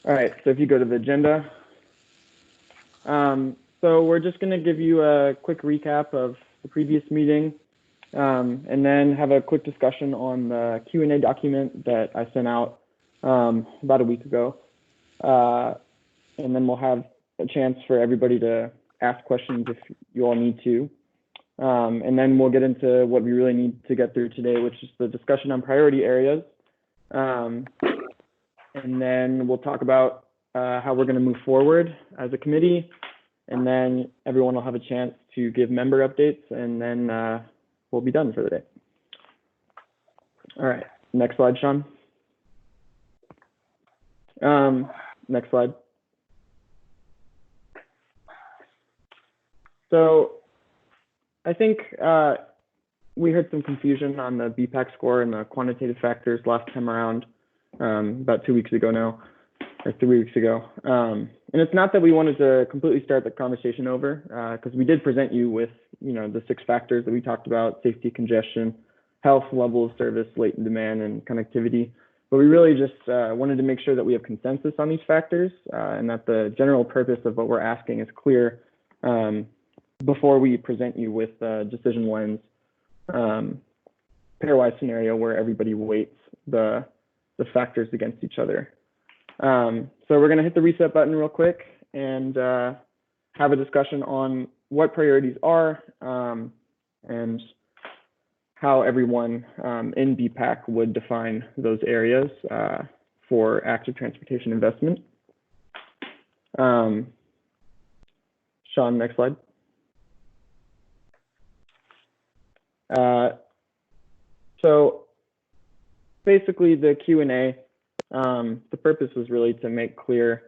All right, so if you go to the agenda, so we're just going to give you a quick recap of the previous meeting, and then have a quick discussion on the Q&A document that I sent out about a week ago. And then we'll have a chance for everybody to ask questions if you all need to. And then we'll get into what we really need to get through today, which is the discussion on priority areas. And then we'll talk about how we're going to move forward as a committee. And then everyone will have a chance to give member updates, and then we'll be done for the day. All right, next slide, Sean. Next slide. So I think we heard some confusion on the BPAC score and the quantitative factors last time around, about 2 weeks ago now, or 3 weeks ago. And it's not that we wanted to completely start the conversation over, because we did present you with, the 6 factors that we talked about: safety, congestion, health, level of service, latent demand, and connectivity. But we really just wanted to make sure that we have consensus on these factors, and that the general purpose of what we're asking is clear before we present you with decision lens pairwise scenario where everybody weights the factors against each other. So we're going to hit the reset button real quick and have a discussion on what priorities are and how everyone in BPAC would define those areas for active transportation investment. Sean, next slide. So basically the Q&A, the purpose was really to make clear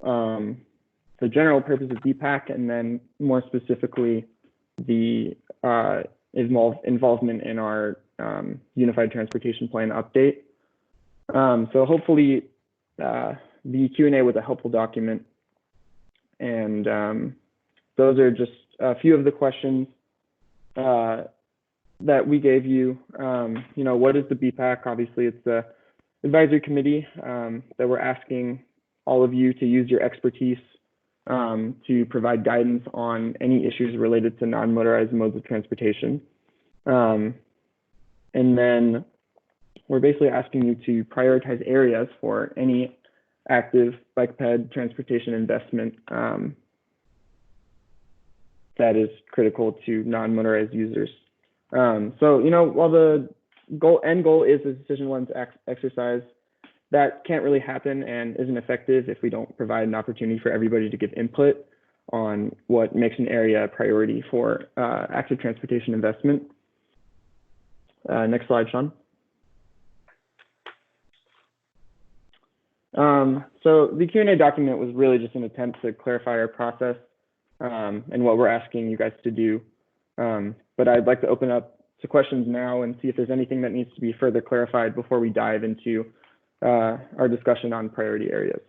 the general purpose of BPAC, and then more specifically the involvement in our Unified Transportation Plan update. So hopefully the Q&A was a helpful document, and those are just a few of the questions that we gave you. What is the BPAC? Obviously, it's the advisory committee that we're asking all of you to use your expertise to provide guidance on any issues related to non-motorized modes of transportation. And then we're basically asking you to prioritize areas for any active bike-ped transportation investment that is critical to non-motorized users. So, while the end goal is a decision lens exercise, that can't really happen and isn't effective if we don't provide an opportunity for everybody to give input on what makes an area a priority for active transportation investment. Next slide, Sean. So the Q&A document was really just an attempt to clarify our process and what we're asking you guys to do. But I'd like to open up to questions now and see if there's anything that needs to be further clarified before we dive into our discussion on priority areas.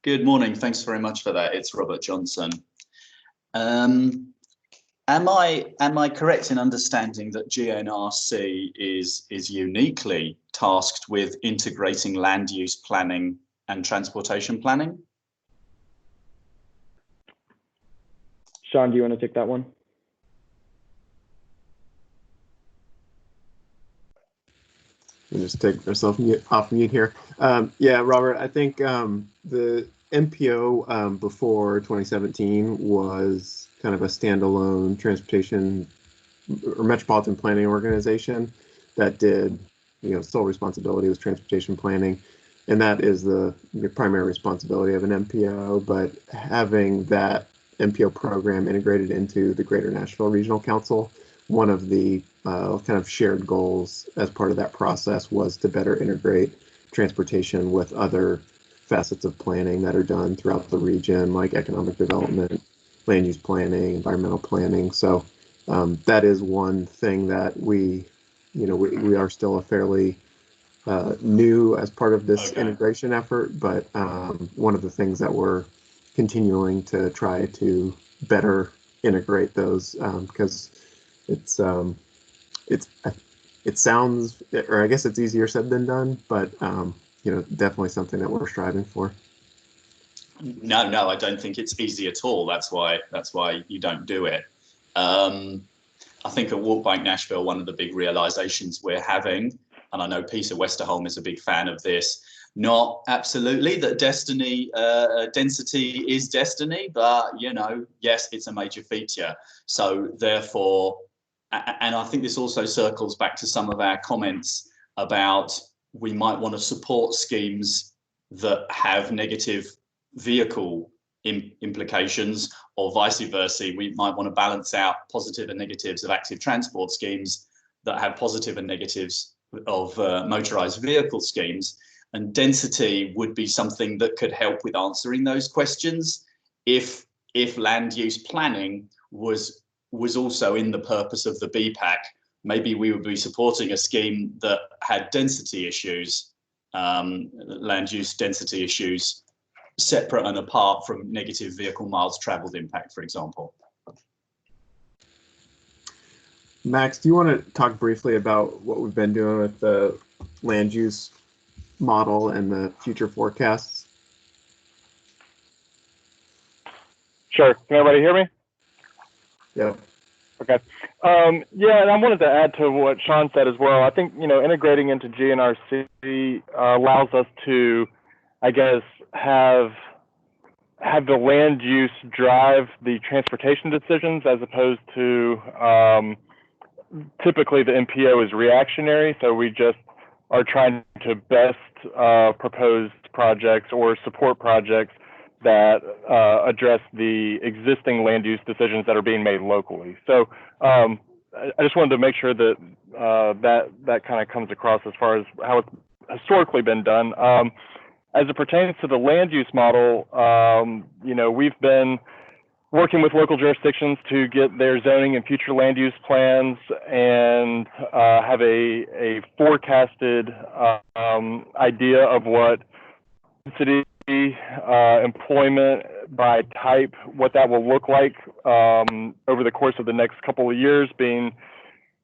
Good morning. Thanks very much for that. It's Robert Johnson. Am I correct in understanding that GNRC is uniquely tasked with integrating land use planning and transportation planning? Sean, do you want to take that one? Let me just take myself off mute here. Yeah, Robert, I think the MPO before 2017 was kind of a standalone transportation or metropolitan planning organization that did, sole responsibility was transportation planning. And that is the primary responsibility of an MPO. But having that MPO program integrated into the Greater Nashville Regional Council, one of the kind of shared goals as part of that process was to better integrate transportation with other facets of planning that are done throughout the region, like economic development, land use planning, environmental planning. So that is one thing that we are still a fairly new as part of this integration effort, but one of the things that we're continuing to try to better integrate those because it's it sounds, or I guess it's easier said than done, but definitely something that we're striving for. No, I don't think it's easy at all. That's why you don't do it. I think at Walk Bike Nashville, one of the big realizations we're having, and I know Peter Westerholm is a big fan of this, not absolutely that density is destiny, but yes, it's a major feature. So therefore, and I think this also circles back to some of our comments about we might want to support schemes that have negative vehicle implications, or vice versa. We might want to balance out positive and negatives of active transport schemes that have positive and negatives of motorized vehicle schemes. And density would be something that could help with answering those questions if land use planning was also in the purpose of the BPAC. Maybe we would be supporting a scheme that had density issues, land use density issues, separate and apart from negative vehicle miles traveled impact, for example. Max, do you want to talk briefly about what we've been doing with the land use model and the future forecasts? Sure. Can everybody hear me? Yep. Okay. Yeah, and I wanted to add to what Sean said as well. I think, integrating into GNRC allows us to, I guess, have the land use drive the transportation decisions, as opposed to typically the MPO is reactionary. So we just are trying to best propose projects or support projects that address the existing land use decisions that are being made locally. So I just wanted to make sure that that kind of comes across as far as how it's historically been done. As it pertains to the land use model, we've been working with local jurisdictions to get their zoning and future land use plans, and have a forecasted idea of what city employment by type, what that will look like over the course of the next couple of years, being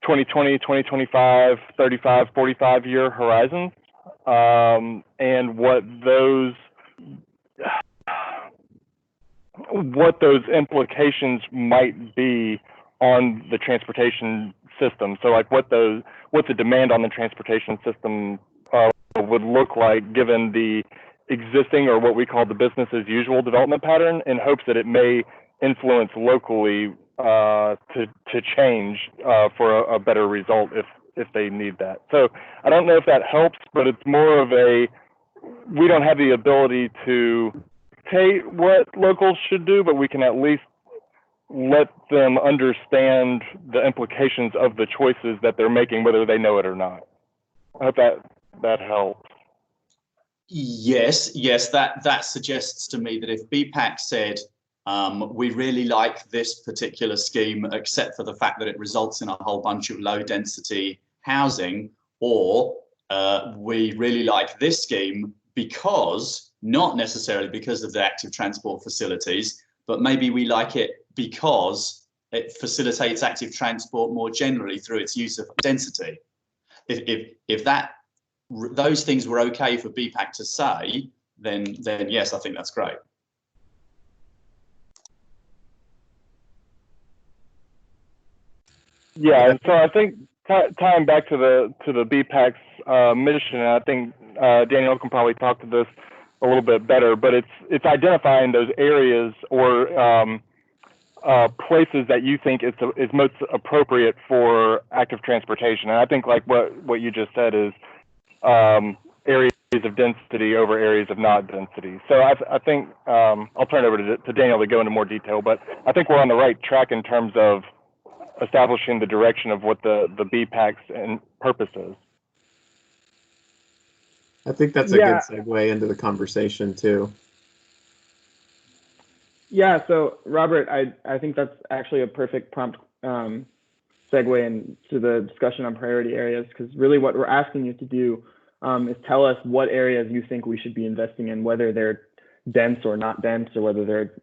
2020, 2025, 35, 45 year horizons, and what those implications might be on the transportation system. So like what the demand on the transportation system would look like given the existing, or what we call the business as usual development pattern, in hopes that it may influence locally to change for a better result if they need that. So I don't know if that helps, but it's more of we don't have the ability to dictate what locals should do, but we can at least let them understand the implications of the choices that they're making, whether they know it or not. I hope that helps. Yes, that suggests to me that if BPAC said, we really like this particular scheme, except for the fact that it results in a whole bunch of low density housing, or we really like this scheme because, not necessarily because of the active transport facilities, but maybe we like it because it facilitates active transport more generally through its use of density. If those things were okay for BPAC to say, then yes, I think that's great. Yeah, and so I think tying back to the BPAC's mission, I think Daniel can probably talk to this a little bit better, but it's identifying those areas or places that you think is most appropriate for active transportation. And I think like what you just said is areas of density over areas of not density. So I think I'll turn it over to Daniel to go into more detail, but I think we're on the right track in terms of establishing the direction of what the BPAC's purpose is. I think that's a good segue into the conversation too. Yeah, so Robert, I think that's actually a perfect prompt segue into the discussion on priority areas, because really what we're asking you to do is tell us what areas you think we should be investing in, whether they're dense or not dense, or whether they're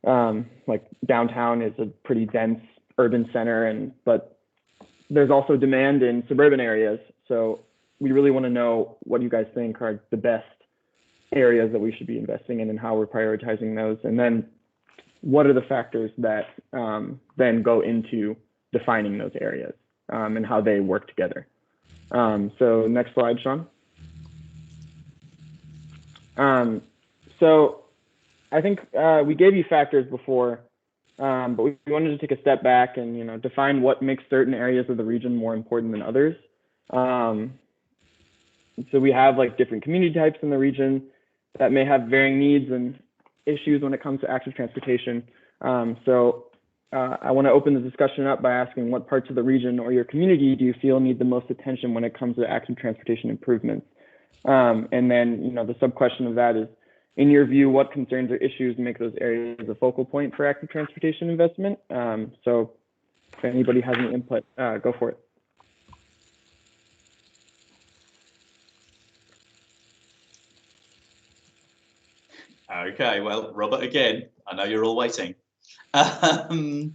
Like downtown is a pretty dense urban center, but there's also demand in suburban areas. So we really want to know what you guys think are the best areas that we should be investing in and how we're prioritizing those. And then what are the factors that then go into defining those areas and how they work together. So next slide, Sean. So I think we gave you factors before, but we wanted to take a step back and define what makes certain areas of the region more important than others. So we have like different community types in the region that may have varying needs and issues when it comes to active transportation. I want to open the discussion up by asking what parts of the region or your community do you feel need the most attention when it comes to active transportation improvements? And then, the sub-question of that is, in your view, what concerns or issues make those areas a focal point for active transportation investment? So if anybody has any input, go for it. Okay, well, Robert, again, I know you're all waiting. I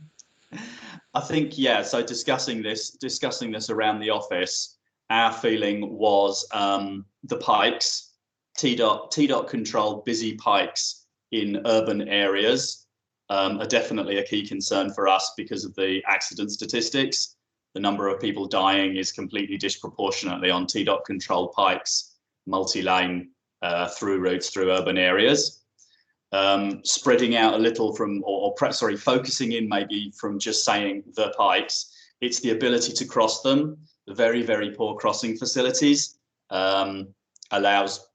think, yeah, so discussing this around the office, our feeling was the pikes, TDOT controlled busy pikes in urban areas are definitely a key concern for us because of the accident statistics. The number of people dying is completely disproportionately on TDOT controlled pikes, multi-lane through routes through urban areas. Spreading out a little from, focusing in maybe from just saying the pikes, it's the ability to cross them. The very, very poor crossing facilities allows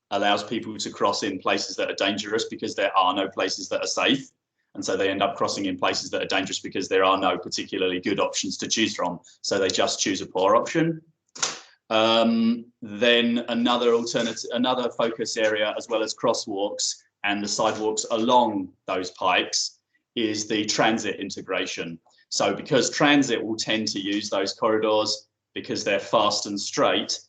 people to cross in places that are dangerous because there are no places that are safe. And so they end up crossing in places that are dangerous because there are no particularly good options to choose from. So they just choose a poor option. Then another focus area, as well as crosswalks and the sidewalks along those pikes, is the transit integration. So because transit will tend to use those corridors because they're fast and straight,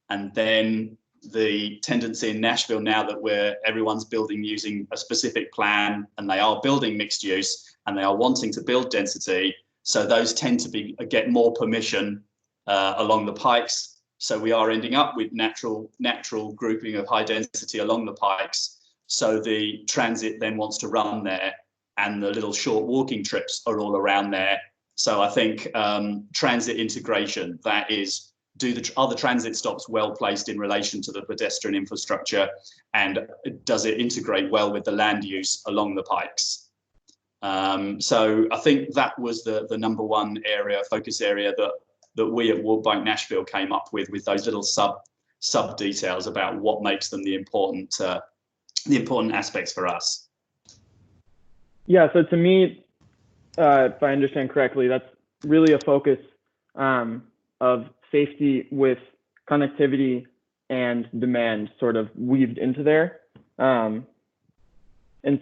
and then the tendency in Nashville now that everyone's building using a specific plan, and they are building mixed use and they are wanting to build density, so those tend to get more permission along the pikes. So we are ending up with natural grouping of high density along the pikes. So the transit then wants to run there, and the little short walking trips are all around there. So I think transit integration, that is, are the transit stops well placed in relation to the pedestrian infrastructure, and does it integrate well with the land use along the pikes? So I think that was the number one focus area that we at World Bike Nashville came up with those little sub details about what makes them the important aspects for us. Yeah, so to me, if I understand correctly, that's really a focus of safety with connectivity and demand sort of weaved into there. And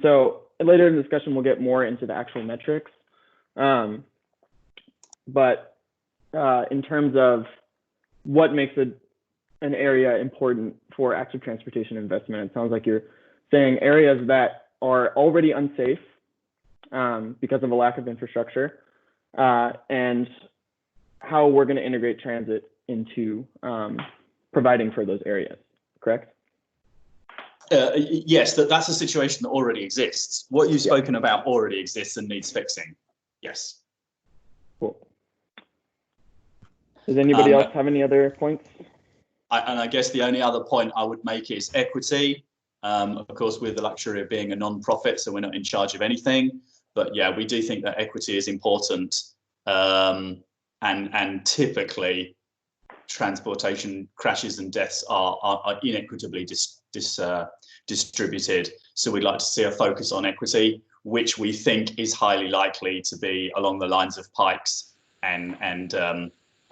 so later in the discussion, we'll get more into the actual metrics. But in terms of what makes an area important for active transportation investment, it sounds like you're saying areas that are already unsafe because of a lack of infrastructure, and how we're going to integrate transit into providing for those areas, correct? Yes, that's a situation that already exists. What you've spoken about already exists and needs fixing. Yes. Cool. Does anybody else have any other points? I guess the only other point I would make is equity. Of course, we're the luxury of being a non-profit, so we're not in charge of anything. But yeah, we do think that equity is important. And typically, transportation crashes and deaths are inequitably distributed. So we'd like to see a focus on equity, which we think is highly likely to be along the lines of pikes and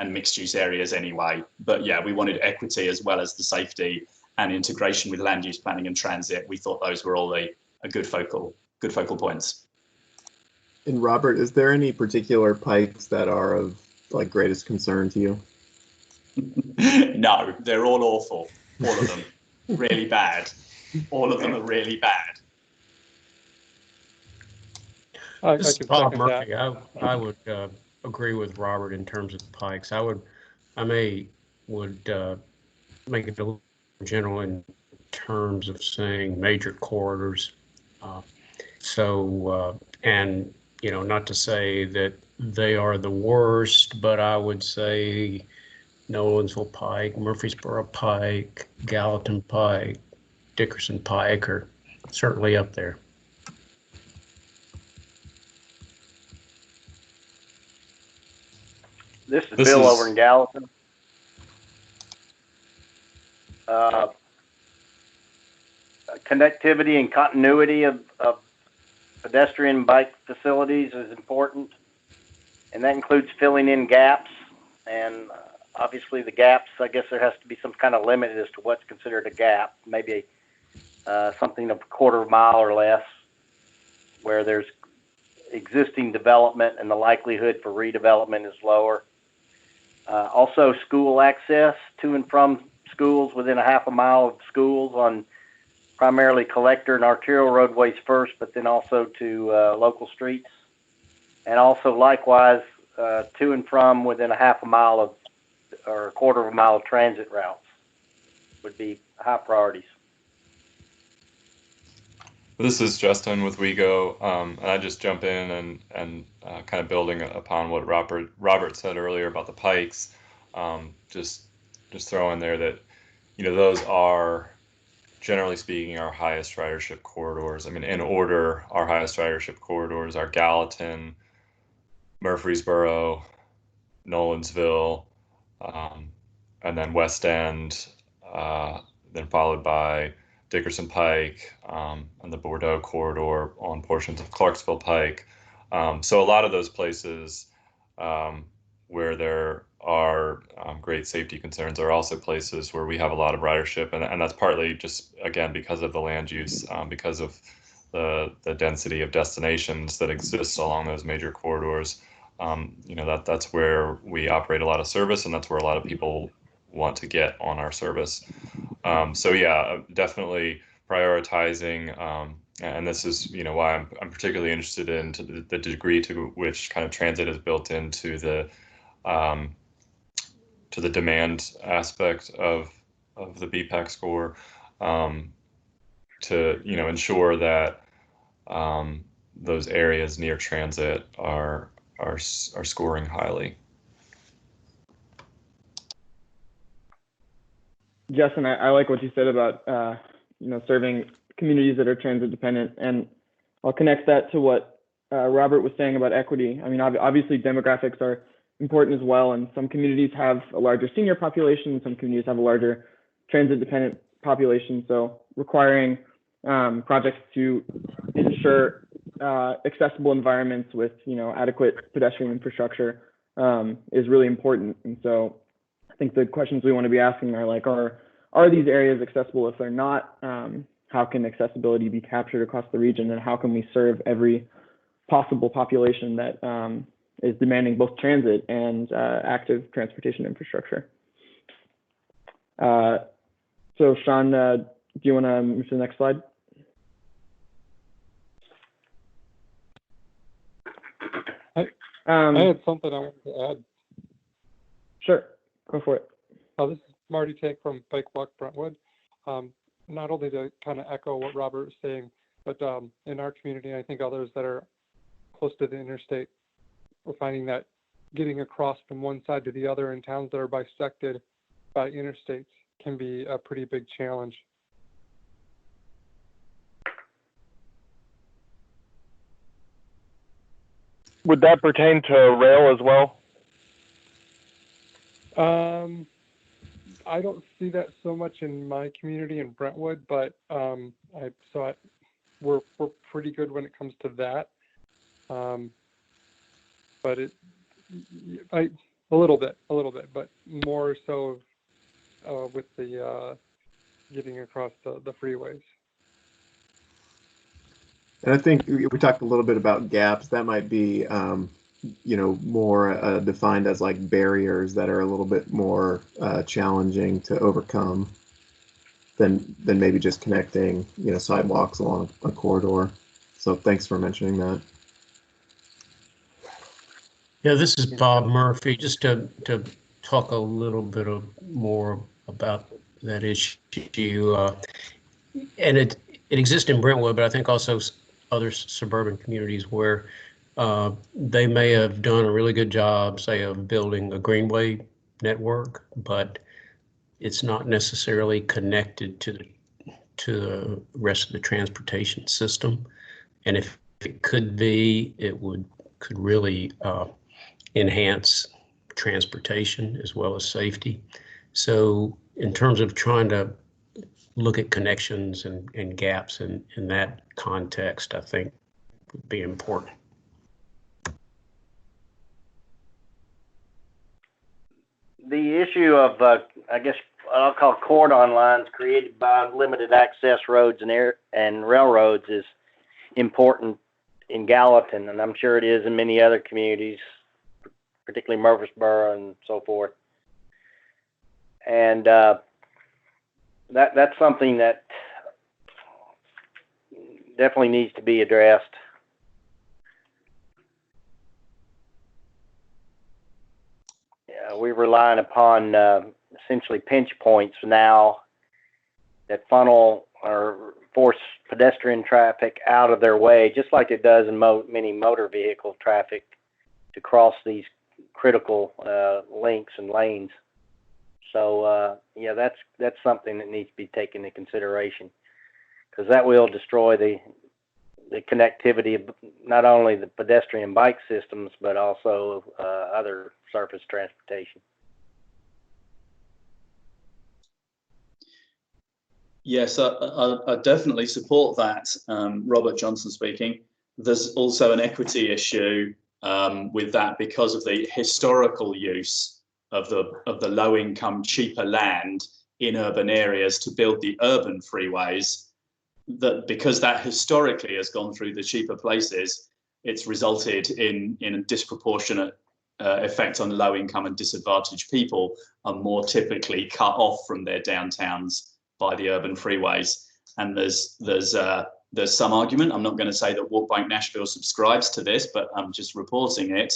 mixed use areas anyway. But yeah, we wanted equity as well as the safety and integration with land use planning and transit. We thought those were all a good focal points. And Robert, is there any particular pikes that are of greatest concern to you? No, they're all awful. All of them. Really bad. All of them are really bad. I This is can Bob second that. Murphy. I would agree with Robert in terms of the pikes. I would make it a little general in terms of saying major corridors. And not to say that they are the worst, but I would say Nolensville Pike, Murfreesboro Pike, Gallatin Pike, Dickerson Pike are certainly up there. This is Bill over in Gallatin. Connectivity and continuity of pedestrian bike facilities is important, and that includes filling in gaps. And obviously the gaps, I guess there has to be some kind of limit as to what's considered a gap, maybe something of a quarter of a mile or less, where there's existing development and the likelihood for redevelopment is lower. Also school access to and from schools within a half a mile of schools on primarily collector and arterial roadways first, but then also to local streets. And also likewise to and from within a half a mile of or a quarter of a mile of transit routes would be high priorities. This is Justin with WeGo, and I just jump in and kind of building upon what Robert said earlier about the pikes. Just throw in there that those are, generally speaking, our highest ridership corridors. I mean, in order, our highest ridership corridors are Gallatin, Murfreesboro, Nolensville, and then West End, then followed by Dickerson Pike, and the Bordeaux corridor on portions of Clarksville Pike. So a lot of those places where there are great safety concerns are also places where we have a lot of ridership, and that's partly just, again, because of the land use, because of the density of destinations that exists along those major corridors. That's where we operate a lot of service, and that's where a lot of people want to get on our service. So yeah, definitely prioritizing, and this is why I'm particularly interested in the degree to which kind of transit is built into the demand aspect of the BPAC score, to ensure that those areas near transit are scoring highly. Justin, I like what you said about serving communities that are transit dependent, and I'll connect that to what Robert was saying about equity. I mean, obviously demographics are important as well, and some communities have a larger senior population, some communities have a larger transit dependent population. So requiring projects to ensure accessible environments with adequate pedestrian infrastructure is really important. And so I think the questions we want to be asking are like, are these areas accessible? If they're not, how can accessibility be captured across the region, and how can we serve every possible population that is demanding both transit and active transportation infrastructure? So Sean, do you want to move to the next slide? I had something I wanted to add. Sure, go for it. This is Marty Tank from Bike Walk Brentwood. Not only to kind of echo what Robert was saying, but in our community, and I think others that are close to the interstate, we're finding that getting across from one side to the other in towns that are bisected by interstates can be a pretty big challenge. Would that pertain to rail as well? I don't see that so much in my community in Brentwood, but we're pretty good when it comes to that. But a little bit, but more so with the getting across the freeways. And I think we talked a little bit about gaps. That might be, more defined as like barriers that are a little bit more challenging to overcome than maybe just connecting, sidewalks along a corridor. So thanks for mentioning that. Yeah, this is Bob Murphy. Just to talk a little bit more about that issue, and it exists in Brentwood, but I think also other suburban communities where they may have done a really good job, say, of building a greenway network, but it's not necessarily connected to the rest of the transportation system. And if it could be, could really enhance transportation as well as safety. So in terms of trying to look at connections and gaps in that context, I think would be important. The issue of, I guess, what I'll call cordon lines created by limited access roads and railroads is important in Gallatin, and I'm sure it is in many other communities, particularly Murfreesboro and so forth. And that's something that definitely needs to be addressed. We're relying upon essentially pinch points now that funnel or force pedestrian traffic out of their way, just like it does in many motor vehicle traffic, to cross these critical links and lanes. So yeah, that's something that needs to be taken into consideration, because that will destroy the connectivity of not only the pedestrian bike systems, but also other surface transportation. Yes, I definitely support that. Robert Johnson speaking. There's also an equity issue with that because of the historical use of the low-income, cheaper land in urban areas to build the urban freeways. That because that historically has gone through the cheaper places, it's resulted in a disproportionate effect on low-income and disadvantaged people, are more typically cut off from their downtowns by the urban freeways. And there's some argument. I'm not going to say that Walk Bike Nashville subscribes to this, but I'm just reporting it,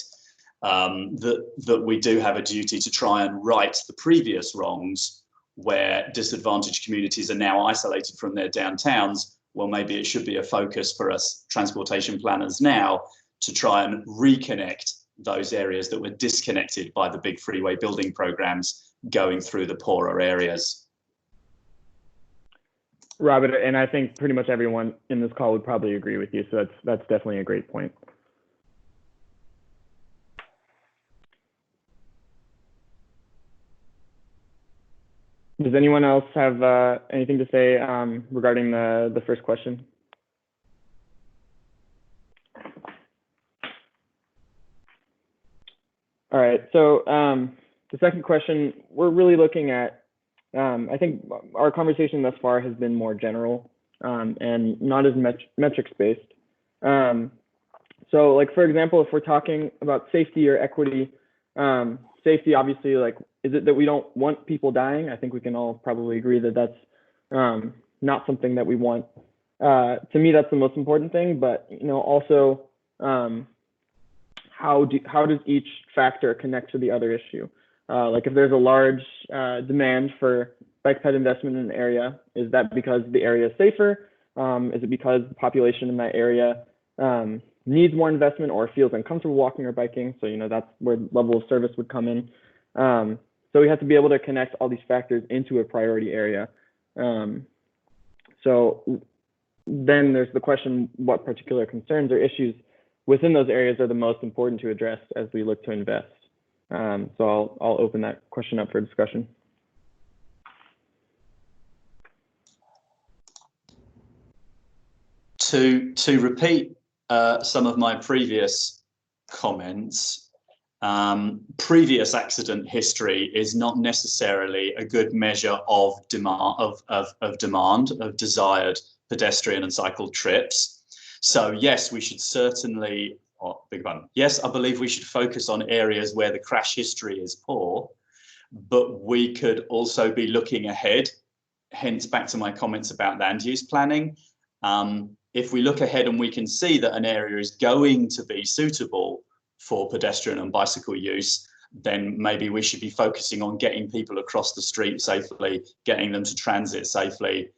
that we do have a duty to try and right the previous wrongs, where disadvantaged communities are now isolated from their downtowns. Well, maybe it should be a focus for us transportation planners now to try and reconnect those areas that were disconnected by the big freeway building programs going through the poorer areas. Robert, and I think pretty much everyone in this call would probably agree with you. So that's definitely a great point. Does anyone else have anything to say regarding the first question? All right, so the second question, we're really looking at, I think our conversation thus far has been more general and not as metrics based. So like, for example, if we're talking about safety or equity, safety, obviously, like, is it that we don't want people dying? I think we can all probably agree that that's not something that we want. To me, that's the most important thing. But also, how does each factor connect to the other issue? Like, if there's a large demand for bike ped investment in an area, is that because the area is safer? Is it because the population in that area needs more investment or feels uncomfortable walking or biking? So that's where level of service would come in. So we have to be able to connect all these factors into a priority area. So then there's the question, what particular concerns or issues within those areas are the most important to address as we look to invest? So I'll open that question up for discussion. To repeat some of my previous comments, previous accident history is not necessarily a good measure of demand, of desired pedestrian and cycle trips. So yes, we should certainly, yes, I believe we should focus on areas where the crash history is poor, but we could also be looking ahead, hence back to my comments about land use planning. If we look ahead and we can see that an area is going to be suitable for pedestrian and bicycle use, then maybe we should be focusing on getting people across the street safely, getting them to transit safely,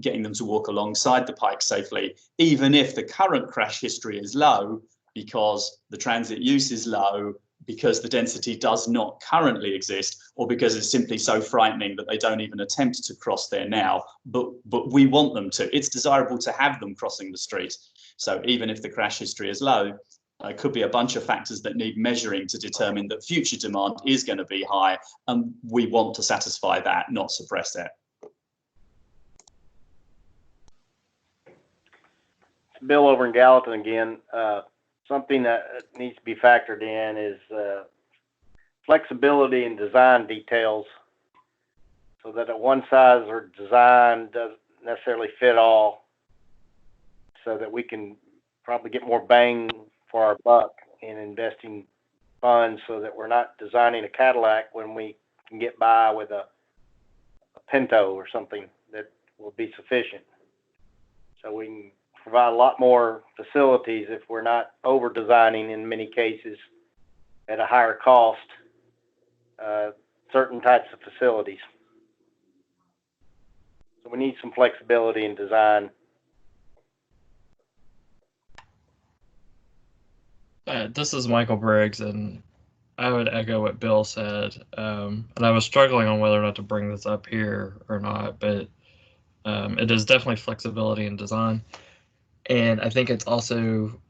getting them to walk alongside the pike safely, even if the current crash history is low, because the transit use is low, because the density does not currently exist, or because it's simply so frightening that they don't even attempt to cross there now, but we want them to. It's desirable to have them crossing the street. So even if the crash history is low, it could be a bunch of factors that need measuring to determine that future demand is going to be high, and we want to satisfy that, not suppress it. Bill over in Gallatin again. Something that needs to be factored in is flexibility in design details, so that a one size or design doesn't necessarily fit all, so that we can probably get more bang for our buck in investing funds, so that we're not designing a Cadillac when we can get by with a Pinto or something that will be sufficient. So we can provide a lot more facilities if we're not over designing in many cases at a higher cost, certain types of facilities. So we need some flexibility in design. This is Michael Briggs, and I would echo what Bill said. And I was struggling on whether or not to bring this up here or not, but it is definitely flexibility in design. And I think it's also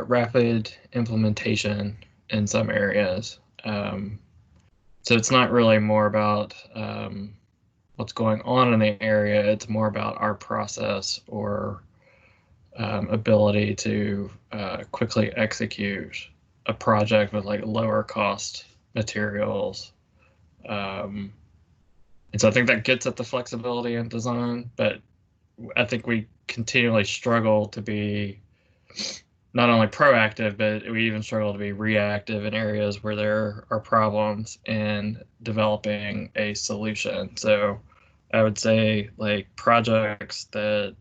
rapid implementation in some areas. So it's not really more about what's going on in the area. It's more about our process or ability to quickly execute a project with like lower cost materials. And so I think that gets at the flexibility in design, but I think we continually struggle to be not only proactive, but we even struggle to be reactive in areas where there are problems in developing a solution. So I would say like projects that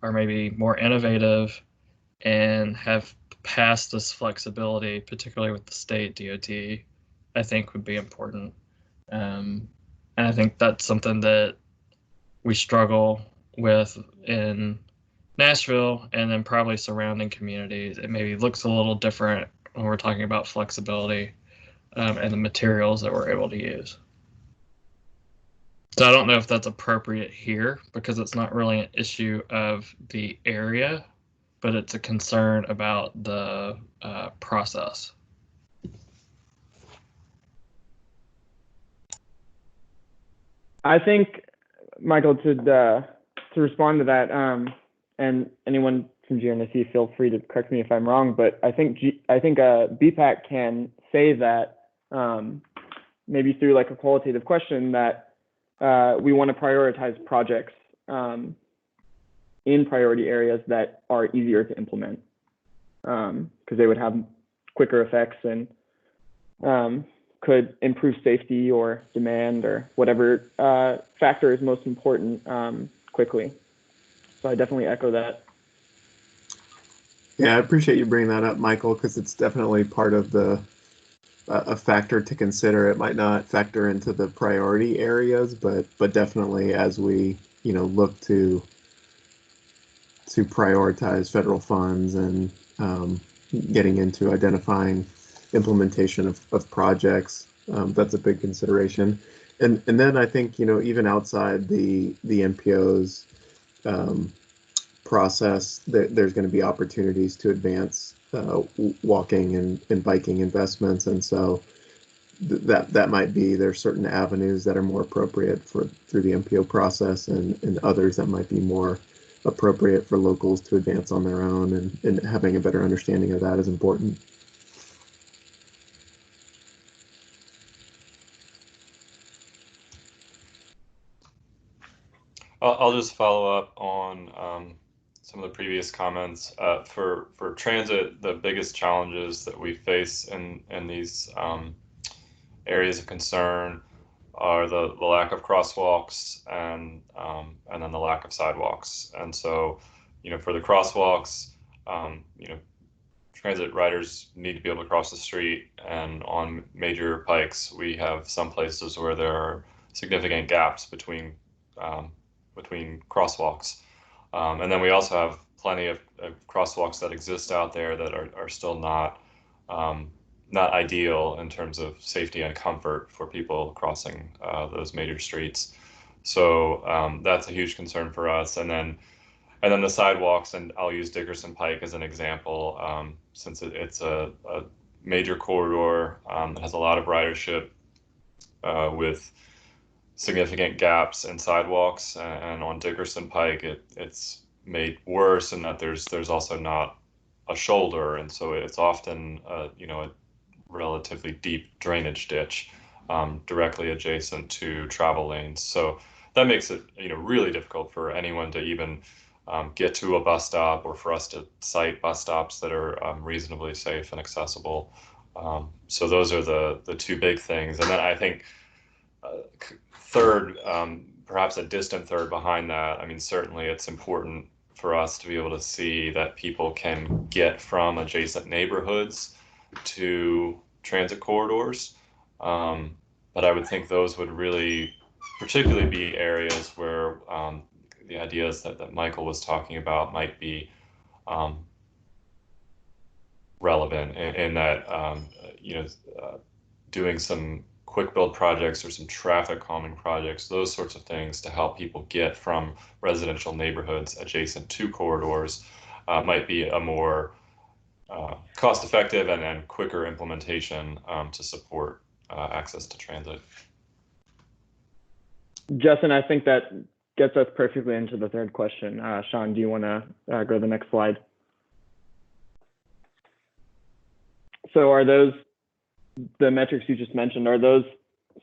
are maybe more innovative and have passed this flexibility, particularly with the state DOT, I think would be important. And I think that's something that we struggle with in Nashville and then probably surrounding communities. It maybe looks a little different when we're talking about flexibility and the materials that we're able to use. So I don't know if that's appropriate here because it's not really an issue of the area, but it's a concern about the process. I think, Michael, to respond to that, and anyone from GNRC, feel free to correct me if I'm wrong, but I think BPAC can say that maybe through like a qualitative question that we want to prioritize projects in priority areas that are easier to implement because they would have quicker effects and could improve safety or demand or whatever factor is most important quickly. So I definitely echo that. Yeah, I appreciate you bringing that up, Michael, because it's definitely part of the a factor to consider. It might not factor into the priority areas, but definitely as we look to prioritize federal funds and getting into identifying implementation of projects, that's a big consideration. And then I think even outside the MPO's process, there's going to be opportunities to advance walking and biking investments, and so that might be there's certain avenues that are more appropriate through the MPO process, and others that might be more appropriate for locals to advance on their own, and having a better understanding of that is important. I'll just follow up on some of the previous comments. For transit, the biggest challenges that we face in these areas of concern are the lack of crosswalks and then the lack of sidewalks. And so, for the crosswalks, transit riders need to be able to cross the street, and on major pikes, we have some places where there are significant gaps between crosswalks. And then we also have plenty of crosswalks that exist out there that are still not ideal in terms of safety and comfort for people crossing those major streets. So that's a huge concern for us. And then the sidewalks, and I'll use Dickerson Pike as an example, since it's a major corridor that has a lot of ridership with significant gaps in sidewalks. And on Dickerson Pike, it's made worse in that there's also not a shoulder, and so it's often a relatively deep drainage ditch directly adjacent to travel lanes. So that makes it really difficult for anyone to even get to a bus stop, or for us to cite bus stops that are reasonably safe and accessible. So those are the two big things. And then I think third, perhaps a distant third behind that, I mean, certainly it's important for us to be able to see that people can get from adjacent neighborhoods to transit corridors. But I would think those would really particularly be areas where the ideas that Michael was talking about might be relevant in that, doing some quick build projects or some traffic calming projects, those sorts of things to help people get from residential neighborhoods adjacent to corridors might be a more cost-effective and quicker implementation to support access to transit. Justin, I think that gets us perfectly into the third question. Sean, do you want to go to the next slide? So are those, the metrics you just mentioned, are those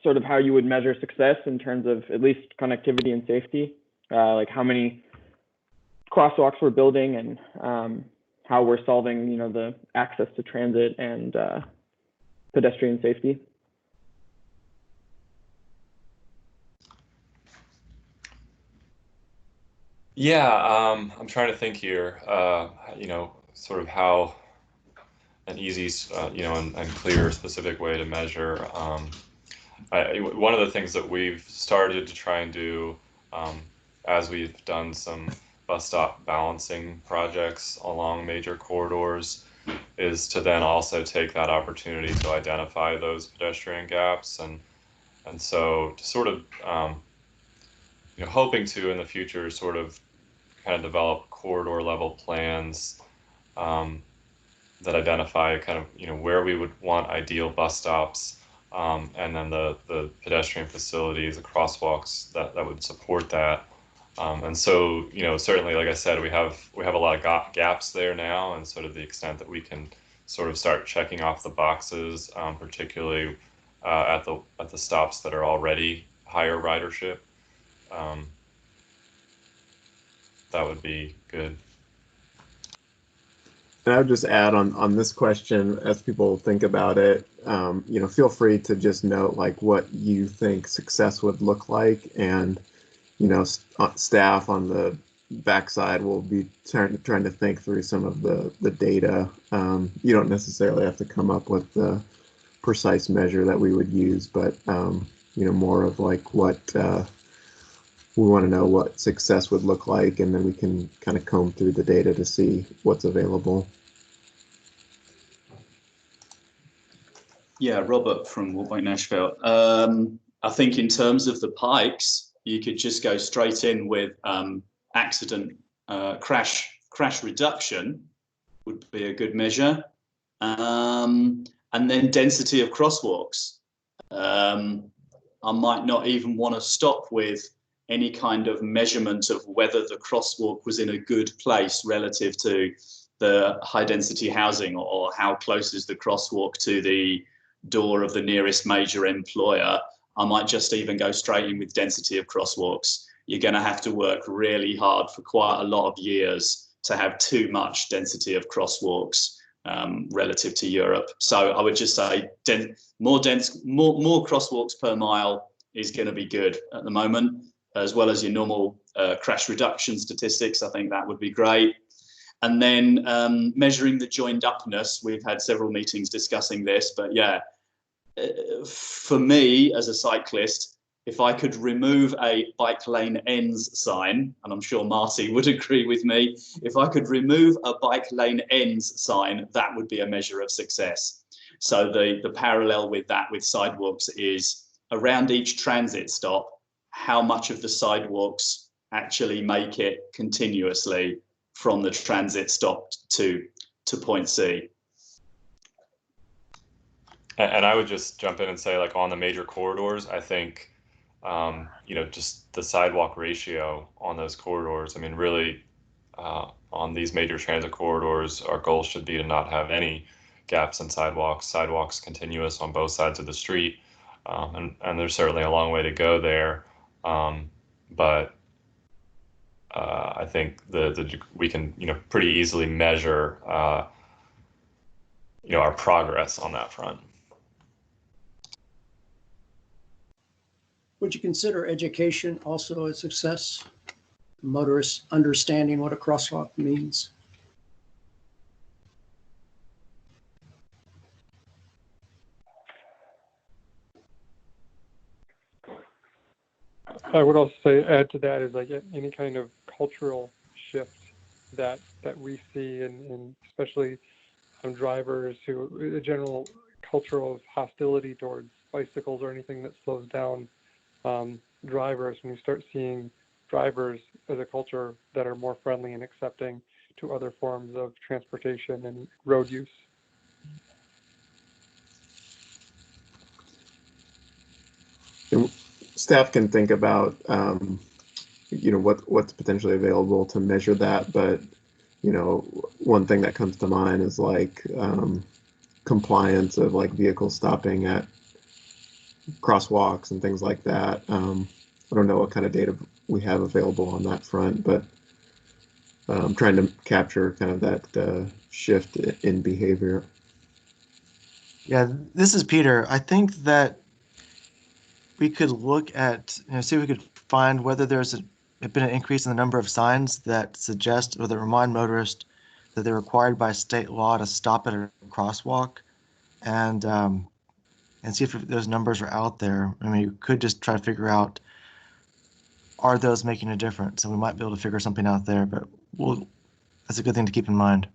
sort of how you would measure success in terms of at least connectivity and safety? Like how many crosswalks we're building, and how we're solving, the access to transit and pedestrian safety? Yeah, I'm trying to think here, sort of how an easy, and clear, specific way to measure. One of the things that we've started to try and do as we've done some bus stop balancing projects along major corridors is to then also take that opportunity to identify those pedestrian gaps. And so to sort of, hoping to in the future sort of kind of develop corridor level plans that identify kind of, where we would want ideal bus stops, and then the pedestrian facilities, the crosswalks that would support that. And so, certainly, like I said, we have a lot of gaps there now, and sort of the extent that we can sort of start checking off the boxes, particularly at the stops that are already higher ridership. That would be good. And I would just add on this question, as people think about it, feel free to just note like what you think success would look like, and staff on the backside will be trying to think through some of the data. You don't necessarily have to come up with the precise measure that we would use, but more of like what we want to know what success would look like, and then we can kind of comb through the data to see what's available. Yeah, Robert from Walbank Nashville. I think in terms of the pikes, you could just go straight in with accident crash reduction would be a good measure, and then density of crosswalks. I might not even want to stop with any kind of measurement of whether the crosswalk was in a good place relative to the high density housing, or how close is the crosswalk to the door of the nearest major employer. I might just even go straight in with density of crosswalks. You're going to have to work really hard for quite a lot of years to have too much density of crosswalks relative to Europe. So I would just say more crosswalks per mile is going to be good at the moment, as well as your normal crash reduction statistics. I think that would be great. And then measuring the joined upness, we've had several meetings discussing this, but yeah, for me as a cyclist, if I could remove a bike lane ends sign, and I'm sure Marty would agree with me, if I could remove a bike lane ends sign, that would be a measure of success. So the parallel with that with sidewalks is around each transit stop, how much of the sidewalks actually make it continuously from the transit stop to point C. And I would just jump in and say, like, on the major corridors, I think, you know, just the sidewalk ratio on those corridors. I mean, really, on these major transit corridors, our goal should be to not have any gaps in sidewalks continuous on both sides of the street. And there's certainly a long way to go there. But I think we can, you know, pretty easily measure, you know, our progress on that front. Would you consider education also a success? Motorists understanding what a crosswalk means? I would also say, add to that is like any kind of cultural shift that we see, and especially drivers who, a general culture of hostility towards bicycles or anything that slows down drivers. When you start seeing drivers as a culture that are more friendly and accepting to other forms of transportation and road use. And staff can think about, you know, what's potentially available to measure that, but you know, one thing that comes to mind is like compliance of like vehicles stopping at crosswalks and things like that. I don't know what kind of data we have available on that front, but I'm trying to capture kind of that shift in behavior. Yeah, this is Peter. I think that we could look at, you know, see if we could find whether there's been an increase in the number of signs that suggest or that remind motorists that they're required by state law to stop at a crosswalk, and see if those numbers are out there. I mean, you could just try to figure out, are those making a difference? And we might be able to figure something out there, but that's a good thing to keep in mind.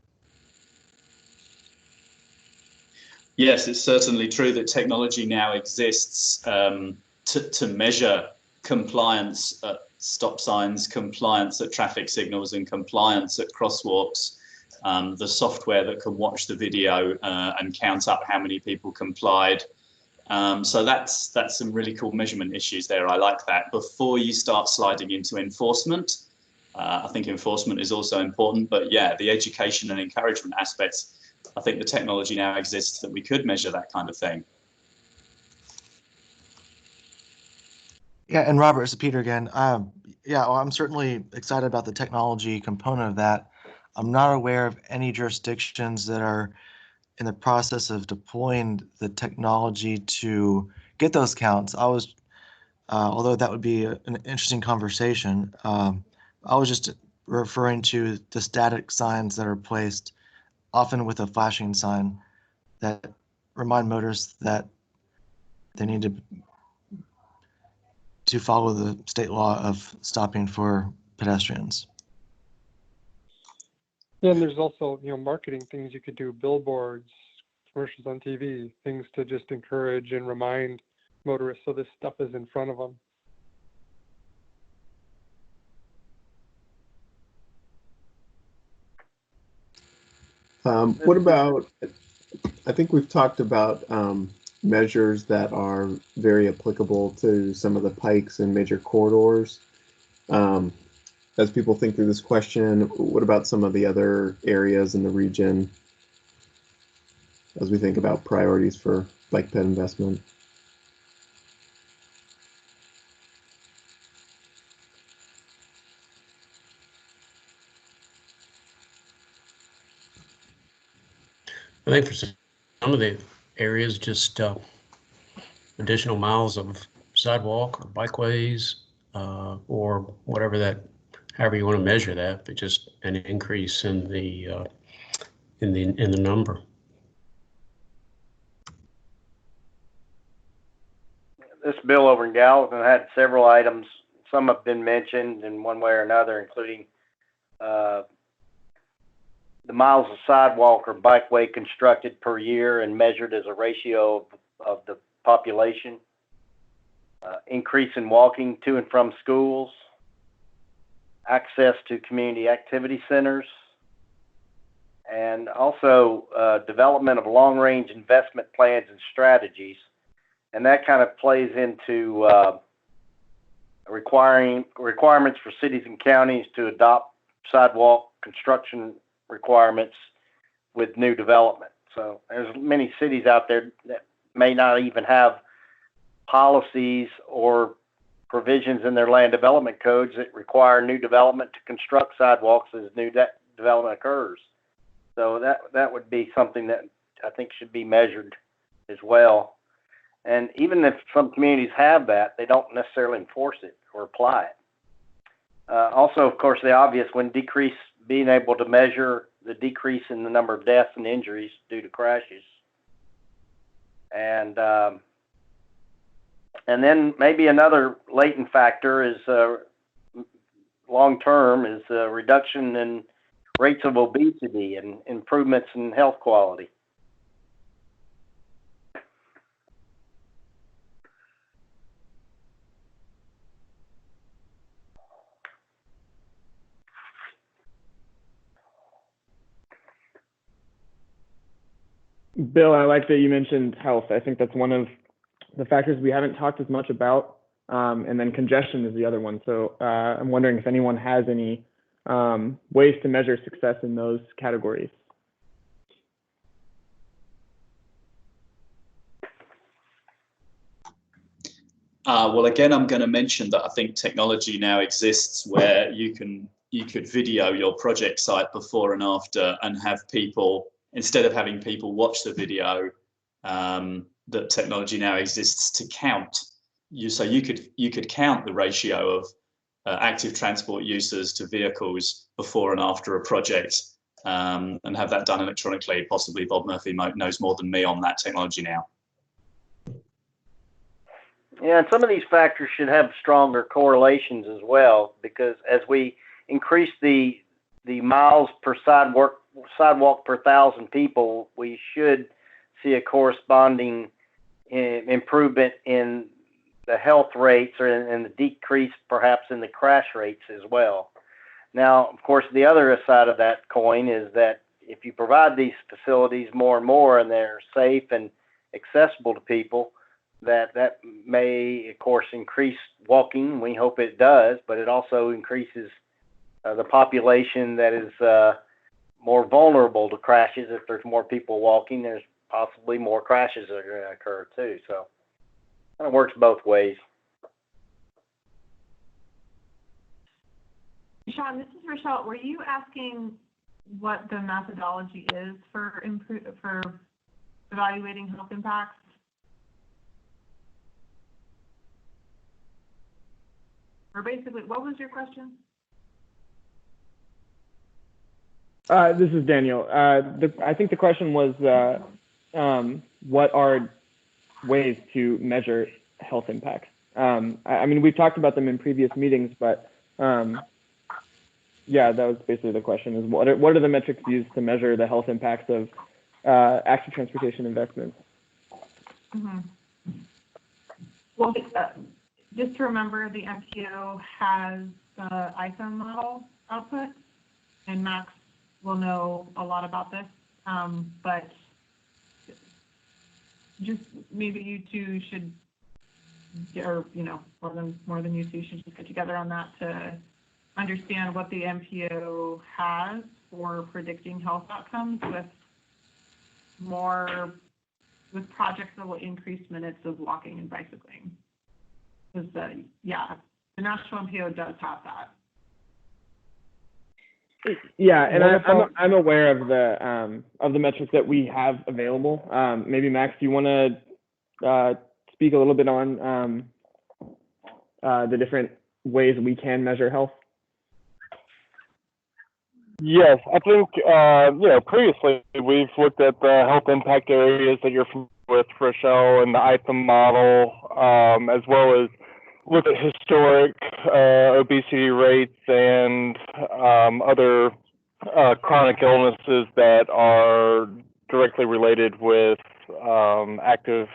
Yes, it's certainly true that technology now exists to measure compliance at stop signs, compliance at traffic signals, and compliance at crosswalks. The software that can watch the video and count up how many people complied. So that's some really cool measurement issues there. I like that. Before you start sliding into enforcement, I think enforcement is also important. But yeah, the education and encouragement aspects, I think the technology now exists that we could measure that kind of thing. Yeah, and Robert, it's Peter again. Yeah, well, I'm certainly excited about the technology component of that. I'm not aware of any jurisdictions that are in the process of deploying the technology to get those counts. I was, although that would be an interesting conversation, I was just referring to the static signs that are placed, often with a flashing sign, that remind motorists that they need to follow the state law of stopping for pedestrians. Yeah, and there's also, you know, marketing things you could do, billboards, commercials on TV, things to just encourage and remind motorists so this stuff is in front of them. What about, I think we've talked about measures that are very applicable to some of the pikes and major corridors. As people think through this question, what about some of the other areas in the region as we think about priorities for bike ped investment? I think for some of the areas, just additional miles of sidewalk or bikeways or whatever that however you want to measure that, but just an increase in the number. This bill over in Gallatin had several items. Some have been mentioned in one way or another, including the miles of sidewalk or bikeway constructed per year and measured as a ratio of the population, increase in walking to and from schools, access to community activity centers, and also development of long-range investment plans and strategies. And that kind of plays into requirements for cities and counties to adopt sidewalk construction requirements with new development. So there's many cities out there that may not even have policies or provisions in their land development codes that require new development to construct sidewalks as new development occurs. So that would be something that I think should be measured as well. And even if some communities have that, they don't necessarily enforce it or apply it. Also, of course, the obvious one, being able to measure the decrease in the number of deaths and injuries due to crashes. And then maybe another latent factor is long-term is reduction in rates of obesity and improvements in health quality. Bill, I like that you mentioned health. I think that's one of the factors we haven't talked as much about. And then congestion is the other one. So I'm wondering if anyone has any ways to measure success in those categories. Well, again, I'm going to mention that I think technology now exists where you could video your project site before and after and have people, instead of having people watch the video, that technology now exists to count. So you could count the ratio of active transport users to vehicles before and after a project, and have that done electronically. Possibly Bob Murphy knows more than me on that technology now. Yeah, and some of these factors should have stronger correlations as well, because as we increase the miles per sidewalk per 1,000 people, we should see a corresponding improvement in the health rates and the decrease perhaps in the crash rates as well. Now, of course, the other side of that coin is that if you provide these facilities more and more and they're safe and accessible to people, that may, of course, increase walking. We hope it does, but it also increases the population that is more vulnerable to crashes. If there's more people walking, there's possibly more crashes that are going to occur too. So it kind of works both ways. Sean, this is Rochelle. Were you asking what the methodology is for evaluating health impacts? Or basically, what was your question? This is Daniel. I think the question was, what are ways to measure health impacts? I mean, we've talked about them in previous meetings, but yeah, that was basically the question: is what are the metrics used to measure the health impacts of active transportation investments? Mm-hmm. Well, just to remember, the MPO has the iPhone model output, and Max will know a lot about this, but just maybe you two should, or more than you two should just get together on that to understand what the MPO has for predicting health outcomes with projects that will increase minutes of walking and bicycling. Because the national MPO does have that. Yeah, and I'm aware of the metrics that we have available. Maybe Max, do you want to speak a little bit on the different ways we can measure health? Yes, I think, previously we've looked at the health impact areas that you're familiar with, Rochelle, and the IPM model, as well as look at historic obesity rates and other chronic illnesses that are directly related with active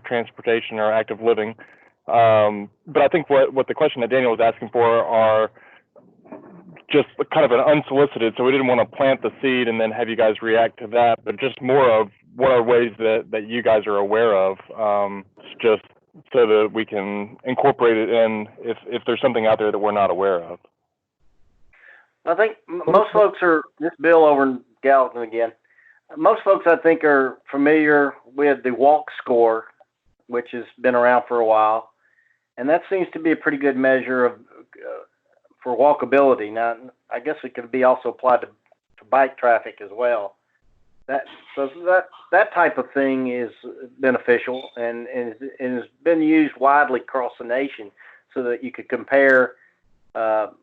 transportation or active living. But I think what the question that Daniel was asking for are just kind of an unsolicited, so we didn't want to plant the seed and then have you guys react to that, but just more of what are ways that you guys are aware of, just so that we can incorporate it in if there's something out there that we're not aware of. I think most folks are, this Bill over in Gallatin again, most folks I think are familiar with the walk score, which has been around for a while, and that seems to be a pretty good measure of for walkability. Now, I guess it could be also applied to bike traffic as well. That type of thing is beneficial and has been used widely across the nation, so that you could compare our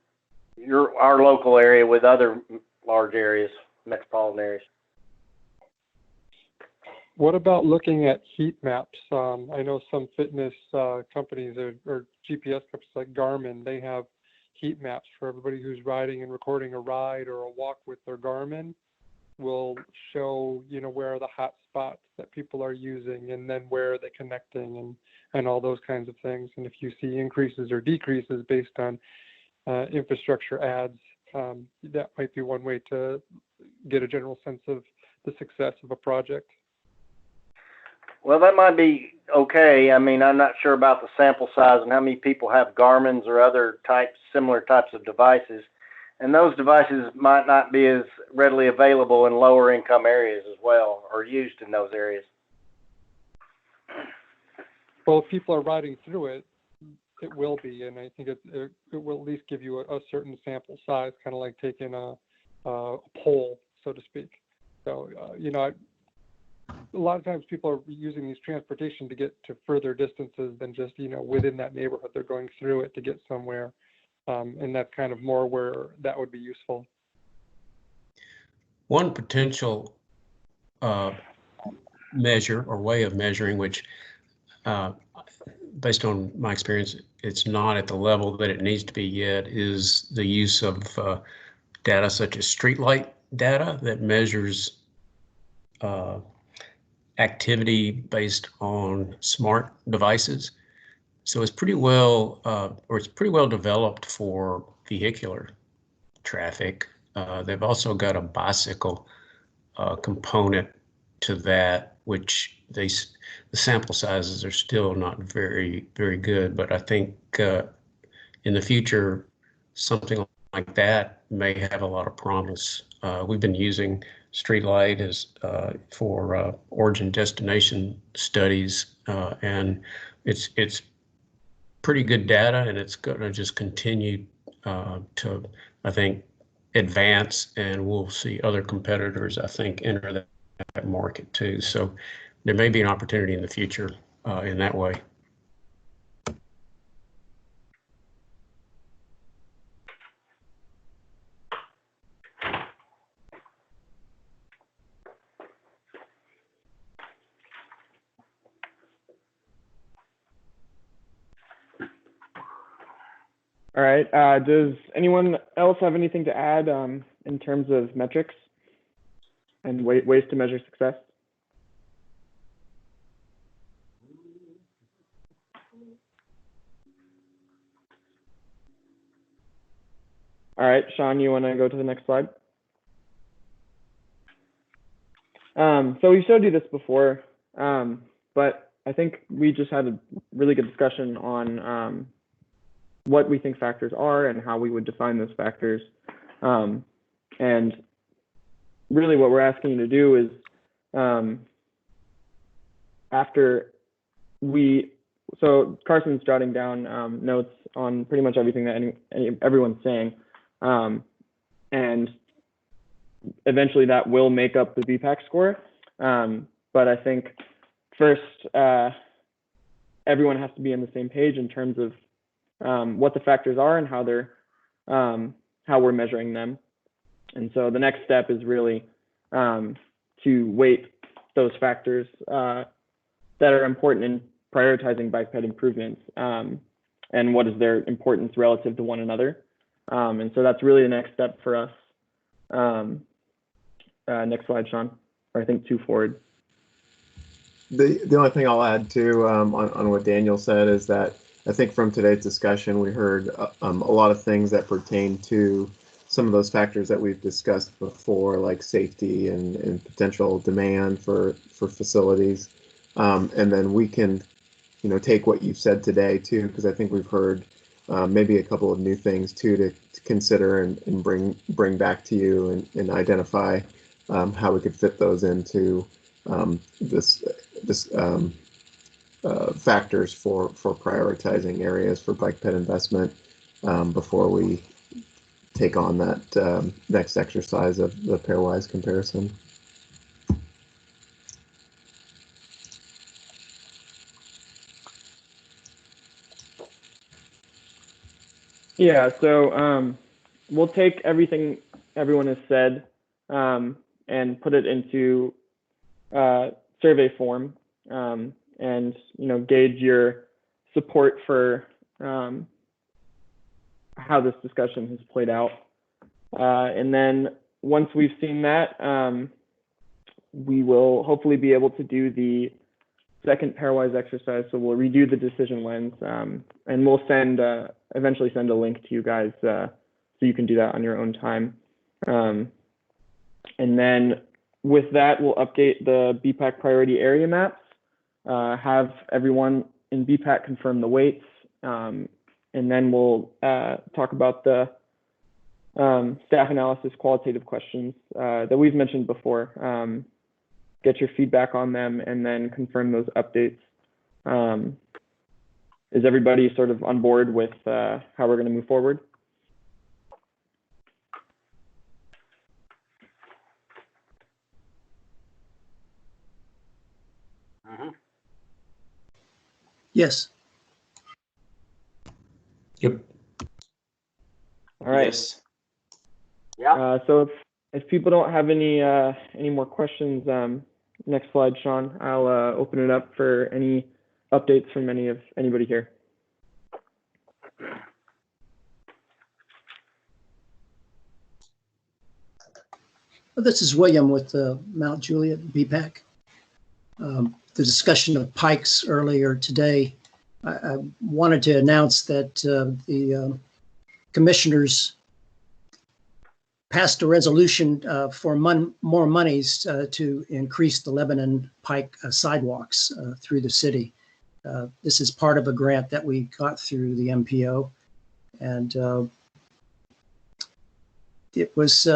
local area with other large areas, metropolitan areas. What about looking at heat maps? I know some fitness companies or GPS companies like Garmin, they have heat maps for everybody who's riding and recording a ride or a walk with their Garmin. Will show, where are the hot spots that people are using, and then where are they connecting, and all those kinds of things. And if you see increases or decreases based on infrastructure adds, that might be one way to get a general sense of the success of a project. Well, that might be okay. I mean, I'm not sure about the sample size and how many people have Garmin's or other similar types of devices. And those devices might not be as readily available in lower income areas as well, or used in those areas. Well, if people are riding through it, it will be, and I think it will at least give you a certain sample size, kind of like taking a poll, so to speak. So, a lot of times people are using these transportation to get to further distances than just, within that neighborhood. They're going through it to get somewhere. And that's kind of more where that would be useful. One potential measure or way of measuring, which based on my experience, it's not at the level that it needs to be yet, is the use of data such as streetlight data that measures activity based on smart devices. So it's pretty well, developed for vehicular traffic. They've also got a bicycle component to that, which the sample sizes are still not very, very good. But I think in the future, something like that may have a lot of promise. We've been using streetlight as for origin destination studies, and it's pretty good data, and it's going to just continue to, I think, advance, and we'll see other competitors, I think, enter that market too. So there may be an opportunity in the future in that way. All right. Does anyone else have anything to add in terms of metrics and ways to measure success? All right, Sean, you want to go to the next slide? So we showed you this before, but I think we just had a really good discussion on what we think factors are and how we would define those factors. And really what we're asking you to do is so Carson's jotting down notes on pretty much everything that everyone's saying. And eventually that will make up the BPAC score. But I think first, everyone has to be on the same page in terms of what the factors are and how we're measuring them. And so the next step is really to weight those factors that are important in prioritizing bike ped improvements and what is their importance relative to one another. And so that's really the next step for us. Next slide, Sean, or I think 2 forward. The only thing I'll add to on what Daniel said is that I think from today's discussion, we heard a lot of things that pertain to some of those factors that we've discussed before, like safety and potential demand for facilities. And then we can, take what you've said today too, because I think we've heard maybe a couple of new things too to consider and bring back to you and identify how we could fit those into this factors for prioritizing areas for bike ped investment before we take on that next exercise of the pairwise comparison. Yeah, so we'll take everything everyone has said and put it into survey form and gauge your support for how this discussion has played out. And then once we've seen that, we will hopefully be able to do the second pairwise exercise. So we'll redo the decision lens and we'll eventually send a link to you guys so you can do that on your own time. And then with that, we'll update the BPAC priority area maps, have everyone in BPAC confirm the weights, and then we'll talk about the staff analysis qualitative questions that we've mentioned before, get your feedback on them, and then confirm those updates. Is everybody sort of on board with how we're going to move forward? Yes. Yep. All right. Yes. Yeah. So if people don't have any more questions, next slide, Sean, I'll open it up for any updates from anybody here. Well, this is William with Mount Juliet BPAC. The discussion of pikes earlier today, I wanted to announce that the commissioners passed a resolution for more monies to increase the Lebanon Pike sidewalks through the city. This is part of a grant that we got through the MPO, and it was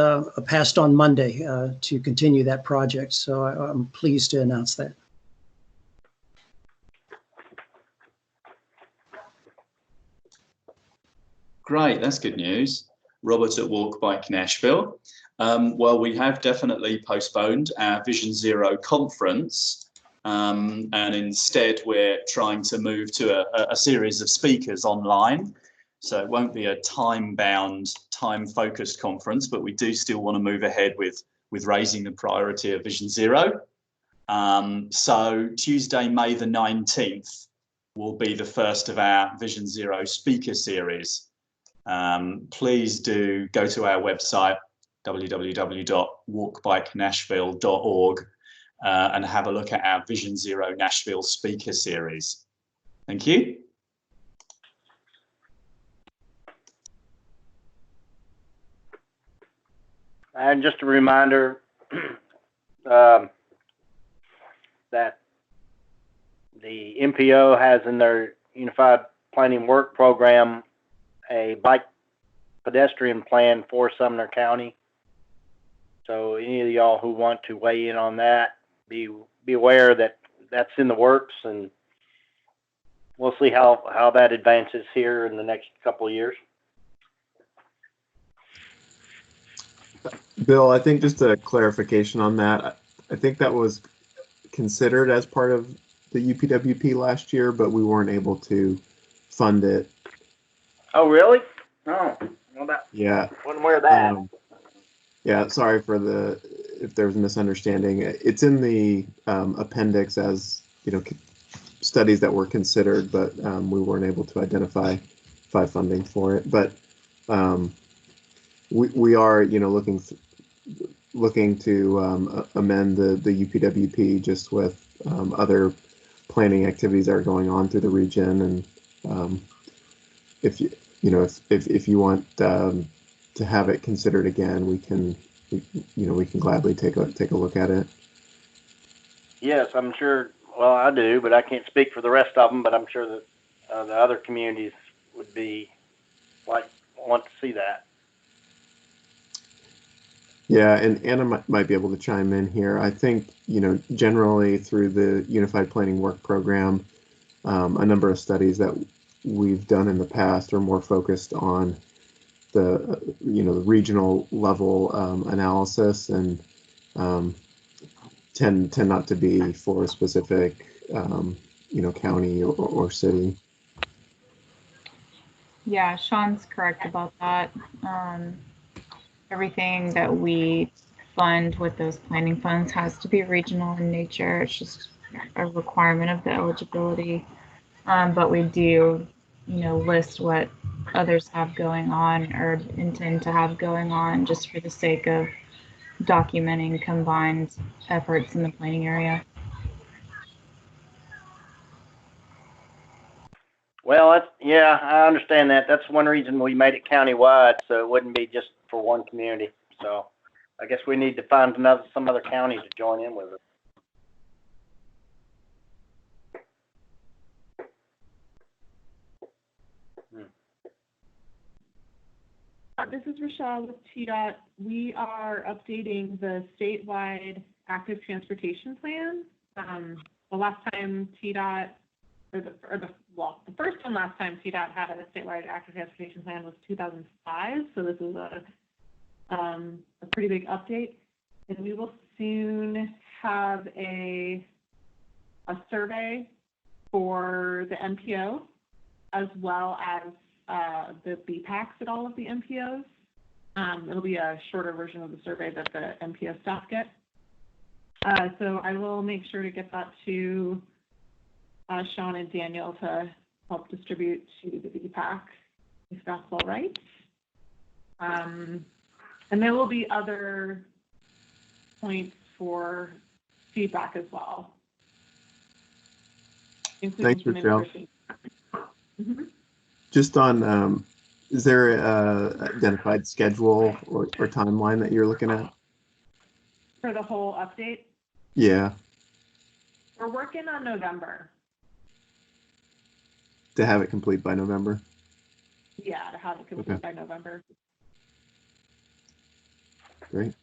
passed on Monday to continue that project. So I'm pleased to announce that. Great, that's good news. Robert at Walk Bike Nashville. Well, we have definitely postponed our Vision Zero conference, and instead we're trying to move to a series of speakers online. So it won't be a time-bound, time-focused conference, but we do still want to move ahead with raising the priority of Vision Zero. So Tuesday, May the 19th will be the first of our Vision Zero speaker series. Please do go to our website, www.walkbikenashville.org, and have a look at our Vision Zero Nashville speaker series. Thank you. And just a reminder that the MPO has in their Unified Planning Work Program a bike pedestrian plan for Sumner County. So any of y'all who want to weigh in on that, be aware that that's in the works, and we'll see how that advances here in the next couple of years. Bill, I think just a clarification on that. I think that was considered as part of the UPWP last year, but we weren't able to fund it. Oh, really? Oh, well, that. Yeah. Wasn't aware of that. Yeah, sorry for if there was a misunderstanding. It's in the appendix as, studies that were considered, but we weren't able to identify funding for it. But we are, looking to amend the UPWP just with other planning activities that are going on through the region, and if you want to have it considered again, we can gladly take a look at it. Yes, I'm sure. Well, I do, but I can't speak for the rest of them. But I'm sure that the other communities would want to see that. Yeah, and Anna might be able to chime in here. I think, generally through the Unified Planning Work Program, a number of studies that we've done in the past are more focused on the regional level analysis, and tend not to be for a specific county or city. Yeah, Sean's correct about that. Everything that we fund with those planning funds has to be regional in nature. It's just a requirement of the eligibility. But we do, list what others have going on or intend to have going on just for the sake of documenting combined efforts in the planning area. Well, I understand that. That's one reason we made it countywide, so it wouldn't be just for one community. So I guess we need to find some other counties to join in with it. This is Rochelle with TDOT. We are updating the statewide active transportation plan. The last time TDOT, the first and last time TDOT had a statewide active transportation plan was 2005. So this is a pretty big update, and we will soon have a survey for the MPO as well as the BPACs at all of the MPOs. It'll be a shorter version of the survey that the MPO staff get. So I will make sure to get that to Sean and Daniel to help distribute to the BPAC, if that's all right. And there will be other points for feedback as well. Thanks, Rochelle. Mm-hmm. Just on, is there an identified schedule or timeline that you're looking at? For the whole update? Yeah. We're working on November. To have it complete by November? Yeah, to have it complete by November. Great.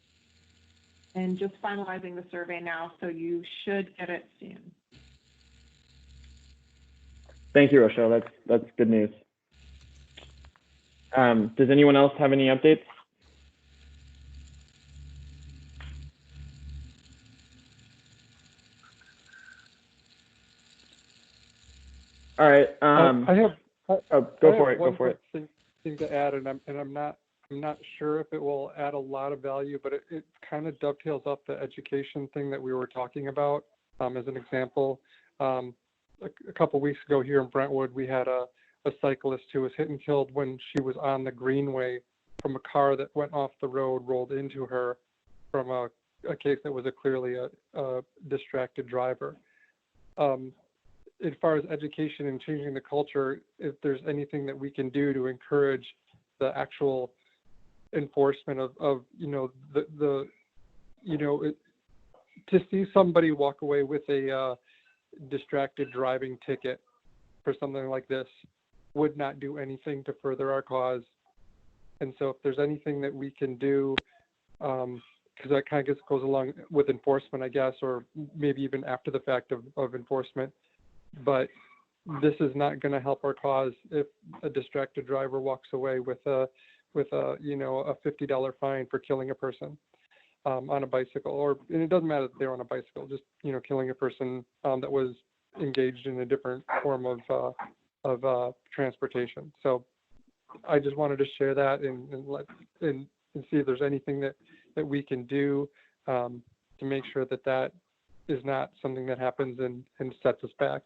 And just finalizing the survey now, so you should get it soon. Thank you, Rochelle. That's good news. Does anyone else have any updates? All right. Go for it. Go for it. Thing to add, and I'm not sure if it will add a lot of value, but it kind of dovetails off the education thing that we were talking about. As an example, a couple weeks ago here in Brentwood, we had a cyclist who was hit and killed when she was on the greenway from a car that went off the road, rolled into her from a case that was clearly a distracted driver. As far as education and changing the culture, if there's anything that we can do to encourage the actual enforcement of to see somebody walk away with a distracted driving ticket for something like this would not do anything to further our cause. And so if there's anything that we can do, because that kind of goes along with enforcement, I guess, or maybe even after the fact of enforcement, but this is not going to help our cause if a distracted driver walks away with a $50 fine for killing a person on a bicycle, and it doesn't matter that they're on a bicycle, just killing a person that was engaged in a different form of transportation. So I just wanted to share that and see if there's anything that that we can do to make sure that that is not something that happens and sets us back.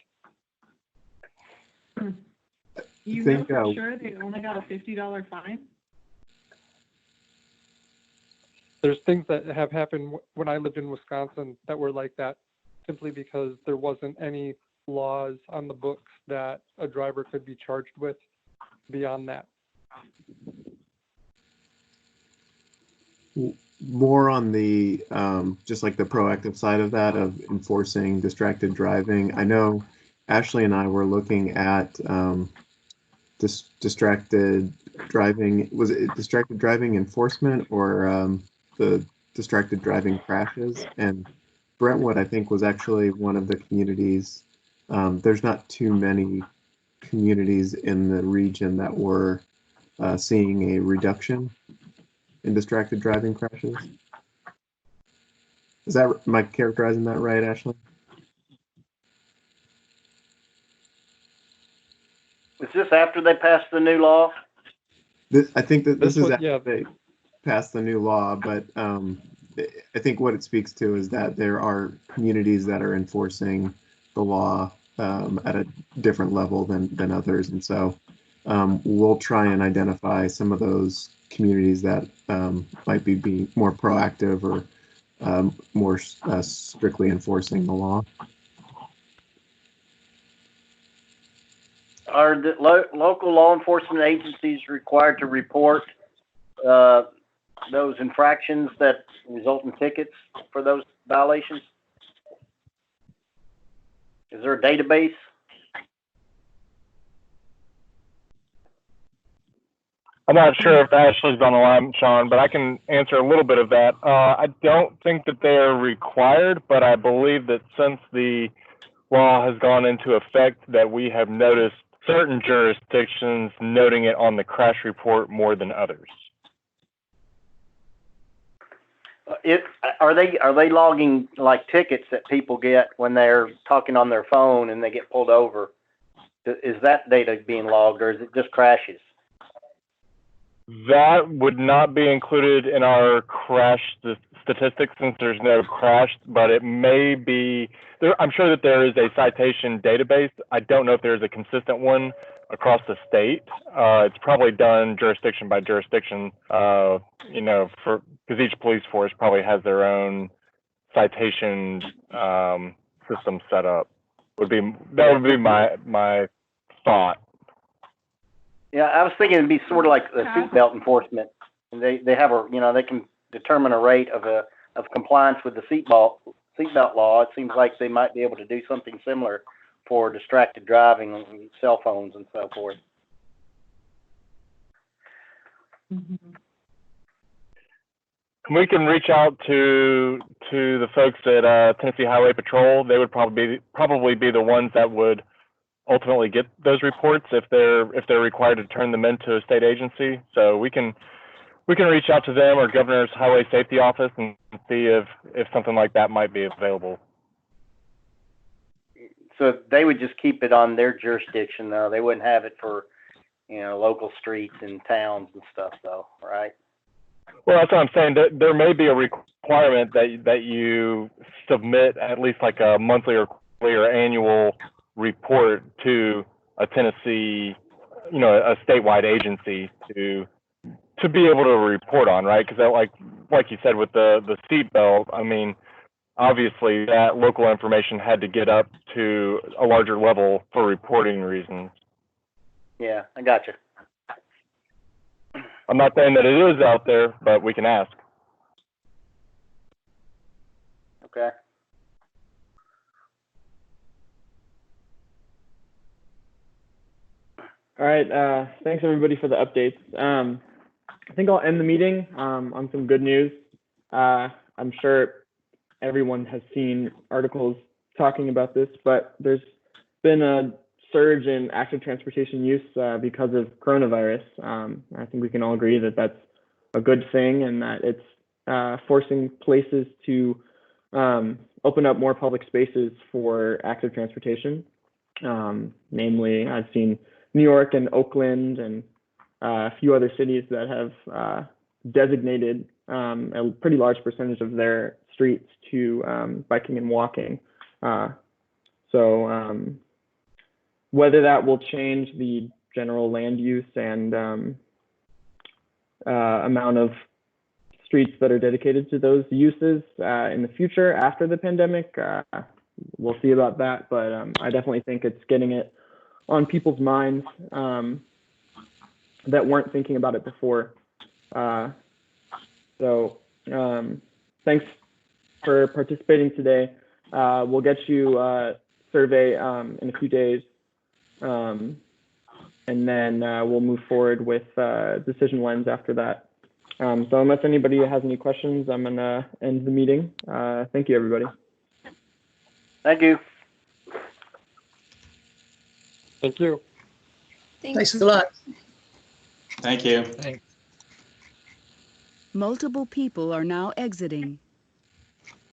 You know for sure they only got a $50 fine? There's things that have happened when I lived in Wisconsin that were like that, simply because there wasn't any laws on the books that a driver could be charged with beyond that. More on the just like the proactive side of that, of enforcing distracted driving. I know Ashley and I were looking at distracted driving. Was it distracted driving enforcement or the distracted driving crashes? And Brentwood, I think, was actually one of the communities. There's not too many communities in the region that were seeing a reduction in distracted driving crashes. Am I characterizing that right, Ashley? Is this after they passed the new law? I think that this is after they yeah. passed the new law, but I think what it speaks to is that there are communities that are enforcing the law at a different level than others, and so we'll try and identify some of those communities that might be being more proactive or more strictly enforcing the law. Are the local law enforcement agencies required to report those infractions that result in tickets for those violations? Is there a database? I'm not sure if Ashley's on the line, Sean, but I can answer a little bit of that. I don't think that they are required, but I believe that since the law has gone into effect, that we have noticed certain jurisdictions noting it on the crash report more than others. Are they logging like tickets that people get when they're talking on their phone and they get pulled over? Is that data being logged, or is it just crashes? That would not be included in our crash statistics since there's no crash, but it may be there. I'm sure that there is a citation database. I don't know if there's a consistent one across the state. It's probably done jurisdiction by jurisdiction, because each police force probably has their own citation system set up. That would be my thought. Yeah, I was thinking it'd be sort of like the seatbelt enforcement, and they have they can determine a rate of compliance with the seatbelt law. It seems like they might be able to do something similar for distracted driving on cell phones and so forth. Mm-hmm. We can reach out to the folks at Tennessee Highway Patrol. They would probably be the ones that would ultimately get those reports if they're required to turn them into a state agency. So we can reach out to them or Governor's Highway Safety Office and see if something like that might be available. So they would just keep it on their jurisdiction, though. They wouldn't have it for local streets and towns and stuff, though, right? Well, that's what I'm saying. There may be a requirement that you submit at least like a monthly or annual report to a Tennessee, a statewide agency to be able to report on, right? Because like you said with the seatbelt, I mean, obviously that local information had to get up to a larger level for reporting reasons. Yeah, I got you. I'm not saying that it is out there, but we can ask. Okay. All right. Thanks everybody for the updates. I think I'll end the meeting on some good news. I'm sure everyone has seen articles talking about this, but there's been a surge in active transportation use because of coronavirus. I think we can all agree that that's a good thing and that it's forcing places to open up more public spaces for active transportation. Namely, I've seen New York and Oakland and a few other cities that have designated a pretty large percentage of their streets to biking and walking. So whether that will change the general land use and amount of streets that are dedicated to those uses in the future after the pandemic, we'll see about that. But I definitely think it's getting it on people's minds that weren't thinking about it before. So thanks for participating today. We'll get you a survey in a few days, and then we'll move forward with decision lens after that. So unless anybody has any questions, I'm gonna end the meeting. Thank you, everybody. Thank you. Thank you. Thanks a lot. Thank you. Thanks. Multiple people are now exiting.